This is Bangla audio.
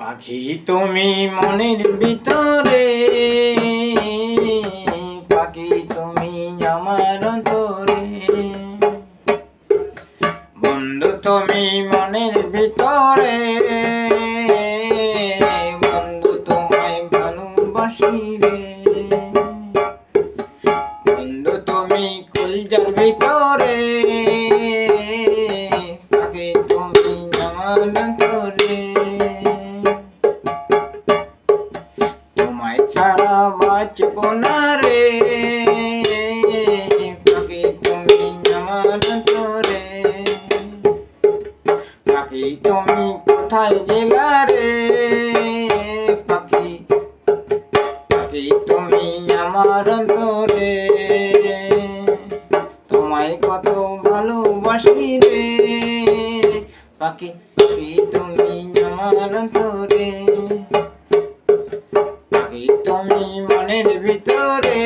পাখি তুমি মনের ভিতরে, পাখি তুমি আমার অন্তরে। বন্ধু তুমি মনের ভিতরে, বন্ধু তোমায় ভালোবাসি রে। বন্ধু তুমি কলিজার ভিতরে, পাখি তুমি আমার অন্তরে। তোমায় ছাড়া বাঁচব না রে, পাখি তুমি আমার অন্তরে। পাখি তুমি কোথায় গেলা রে, পাখি পাখি তুমি আমার অন্তরে। তোমায় কত ভালোবাসি রে, পাখি পাখি তুমি আমার অন্তরে। পাখি তুমি মনের ভিতরে।